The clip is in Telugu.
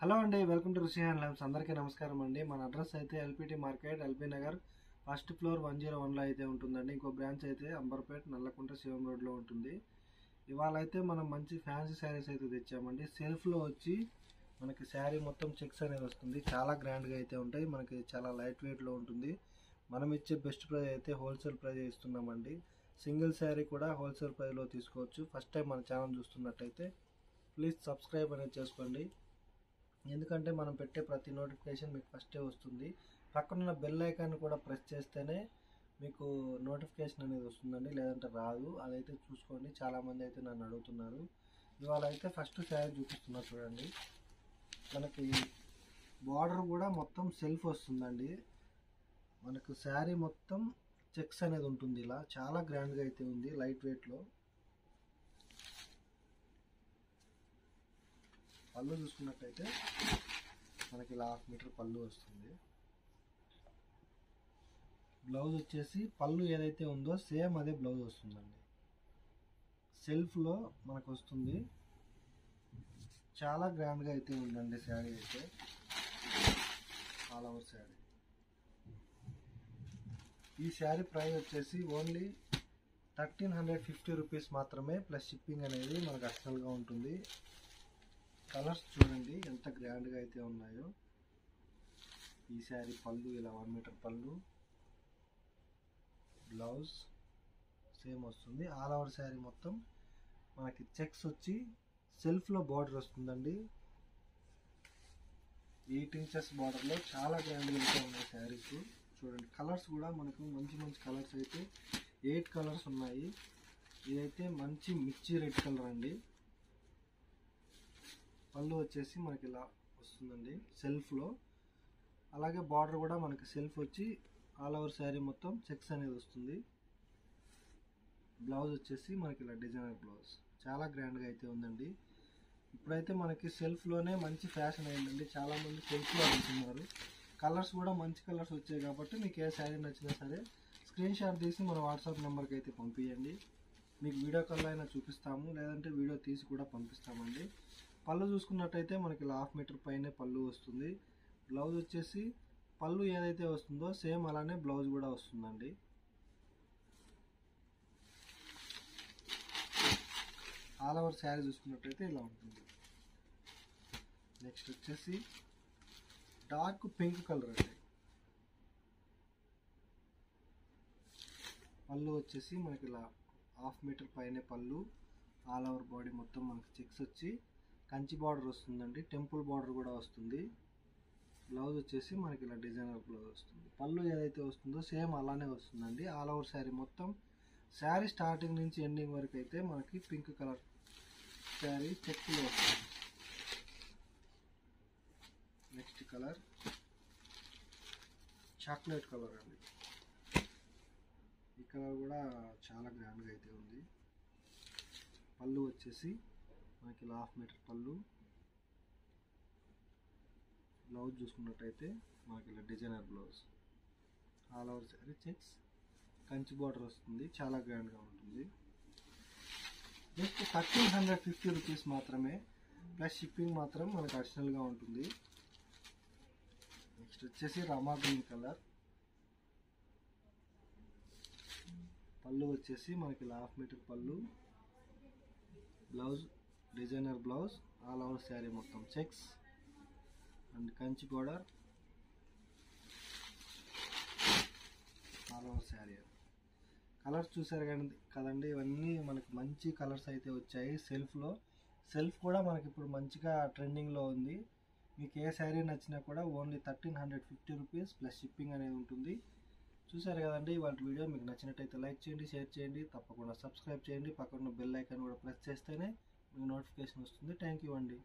హలో అండి, వెల్కమ్ టు రుషి హ్యాండ్లూమ్స్. అందరికీ నమస్కారం అండి. మన అడ్రస్ అయితే LPT market, LB Nagar, first floor 101లో అయితే ఉంటుందండి. ఇంకో బ్రాంచ్ అయితే అంబర్పేట్, నల్లకుంట, శివం రోడ్లో ఉంటుంది. ఇవాళ అయితే మనం మంచి ఫ్యాన్సీ శారీస్ అయితే తెచ్చామండి. సెల్ఫ్లో వచ్చి మనకి శారీ మొత్తం చెక్స్ అనేది వస్తుంది. చాలా గ్రాండ్గా అయితే ఉంటాయి. మనకి చాలా లైట్ వెయిట్లో ఉంటుంది. మనం ఇచ్చే బెస్ట్ ప్రైస్ అయితే హోల్సేల్ ప్రైస్ ఇస్తున్నామండి. సింగిల్ శారీ కూడా హోల్సేల్ ప్రైస్లో తీసుకోవచ్చు. ఫస్ట్ టైం మన ఛానల్ చూస్తున్నట్టయితే ప్లీజ్ సబ్స్క్రైబ్ అనేది చేసుకోండి. ఎందుకంటే మనం పెట్టే ప్రతి నోటిఫికేషన్ మీకు ఫస్టే వస్తుంది. పక్కనున్న బెల్ ఐకాన్ కూడా ప్రెస్ చేస్తేనే మీకు నోటిఫికేషన్ అనేది వస్తుందండి, లేదంటే రాదు. అదైతే చూసుకోండి. చాలామంది అయితే నన్ను అడుగుతున్నారు. ఇవాళ అయితే ఫస్ట్ శారీ చూపిస్తున్నా చూడండి. మనకి బార్డర్ కూడా మొత్తం సెల్ఫ్ వస్తుందండి. మనకు శారీ మొత్తం చెక్స్ అనేది ఉంటుంది. ఇలా చాలా గ్రాండ్గా అయితే ఉంది, లైట్ వెయిట్లో. పళ్ళు చూసుకున్నట్టయితే మనకి ఇలా 1/2 మీటర్ పళ్ళు వస్తుంది. బ్లౌజ్ వచ్చేసి పళ్ళు ఏదైతే ఉందో సేమ్ అదే బ్లౌజ్ వస్తుందండి. సెల్ఫ్లో మనకు వస్తుంది. చాలా గ్రాండ్గా అయితే ఉందండి శారీ అయితే, ఆల్ ఓవర్ శారీ. ఈ శారీ ప్రైస్ వచ్చేసి ఓన్లీ 1350 రూపీస్ మాత్రమే, ప్లస్ షిప్పింగ్ అనేది మనకు అడిషనల్గా ఉంటుంది. కలర్స్ చూడండి ఎంత గ్రాండ్గా అయితే ఉన్నాయో. ఈ శారీ పళ్ళు ఇలా 1 మీటర్ పళ్ళు, బ్లౌజ్ సేమ్ వస్తుంది. ఆల్ ఓవర్ శారీ మొత్తం మనకి చెక్స్ వచ్చి సెల్ఫ్లో బార్డర్ వస్తుందండి. 8 ఇంచెస్ బార్డర్లో చాలా గ్రాండ్గా అయితే ఉన్నాయి శారీస్. చూడండి కలర్స్ కూడా మనకు మంచి మంచి కలర్స్ అయితే 8 కలర్స్ ఉన్నాయి. ఇదైతే మంచి మిర్చి రెడ్ కలర్ అండి. పళ్ళు వచ్చేసి మనకి ఇలా వస్తుందండి సెల్ఫ్లో. అలాగే బార్డర్ కూడా మనకి సెల్ఫ్ వచ్చి ఆల్ ఓవర్ శారీ మొత్తం చెక్స్ అనేది వస్తుంది. బ్లౌజ్ వచ్చేసి మనకి ఇలా డిజైనర్ బ్లౌజ్. చాలా గ్రాండ్గా అయితే ఉందండి. ఇప్పుడైతే మనకి సెల్ఫ్లోనే మంచి ఫ్యాషన్ అయిందండి. చాలామంది సెల్ఫ్లో అడుగుతున్నారు. కలర్స్ కూడా మంచి కలర్స్ వచ్చాయి కాబట్టి మీకు ఏ శారీ నచ్చినా సరే స్క్రీన్ షాట్ తీసి మన వాట్సాప్ నెంబర్కి అయితే పంపించండి. మీకు వీడియో కాల్లో అయినా చూపిస్తాము, లేదంటే వీడియో తీసి కూడా పంపిస్తామండి. పళ్ళు చూసుకున్నట్టయితే మనకి ఇలా 1/2 మీటర్ పైనే పళ్ళు వస్తుంది. బ్లౌజ్ వచ్చేసి పళ్ళు ఏదైతే వస్తుందో సేమ్ అలానే బ్లౌజ్ కూడా వస్తుందండి. ఆల్ ఓవర్ శారీ చూసుకున్నట్టయితే ఇలా ఉంటుంది. నెక్స్ట్ వచ్చేసి డార్క్ పింక్ కలర్ అండి. పళ్ళు వచ్చేసి మనకి ఇలా 1/2 మీటర్ పైనే పళ్ళు, ఆల్ ఓవర్ బాడీ మొత్తం మనకి చెక్స్ వచ్చి కంచి బార్డర్ వస్తుందండి. టెంపుల్ బార్డర్ కూడా వస్తుంది. బ్లౌజ్ వచ్చేసి మనకి ఇలా డిజైనర్ బ్లౌజ్ వస్తుంది. పళ్ళు ఏదైతే వస్తుందో సేమ్ అలానే వస్తుందండి. ఆల్ ఓవర్ శారీ మొత్తం శారీ స్టార్టింగ్ నుంచి ఎండింగ్ వరకు అయితే మనకి పింక్ కలర్ శారీ చెక్స్లో వస్తుంది. నెక్స్ట్ కలర్ చాక్లెట్ కలర్ అండి. ఈ కలర్ కూడా చాలా గ్రాండ్గా అయితే ఉంది. పళ్ళు వచ్చేసి మనకి ఇలా 1/2 మీటర్ పళ్ళు, బ్లౌజ్ చూసుకున్నట్టయితే మనకి ఇలా designer blouse, all over sari checks, Kanchi border వస్తుంది. చాలా గ్రాండ్గా ఉంటుంది. జస్ట్ 1350 రూపీస్ మాత్రమే, ప్లస్ షిప్పింగ్ మాత్రం మనకు అడిషనల్గా ఉంటుంది. నెక్స్ట్ వచ్చేసి రమా గ్రీన్ కలర్. పళ్ళు వచ్చేసి మనకి ఇలా 1/2 మీటర్ పళ్ళు, blouse designer blouse, all over sari మొత్తం checks and Kanchi border, all over sari. Colours చూసారు కదండి, ఇవన్నీ మనకి మంచి కలర్స్ అయితే వచ్చాయి. సెల్ఫ్ కూడా మనకి ఇప్పుడు మంచిగా ట్రెండింగ్లో ఉంది. మీకు ఏ శారీ నచ్చినా కూడా ఓన్లీ 1350 రూపీస్ ప్లస్ షిప్పింగ్ అనేది ఉంటుంది. చూసారు కదండి, ఇవాళ వీడియో మీకు నచ్చినట్టయితే లైక్ చేయండి, షేర్ చేయండి, తప్పకుండా సబ్స్క్రైబ్ చేయండి. పక్కన బెల్ ఐకాన్ కూడా ప్రెస్ చేస్తేనే మీకు నోటిఫికేషన్ వస్తుంది. థ్యాంక్ యూ అండి.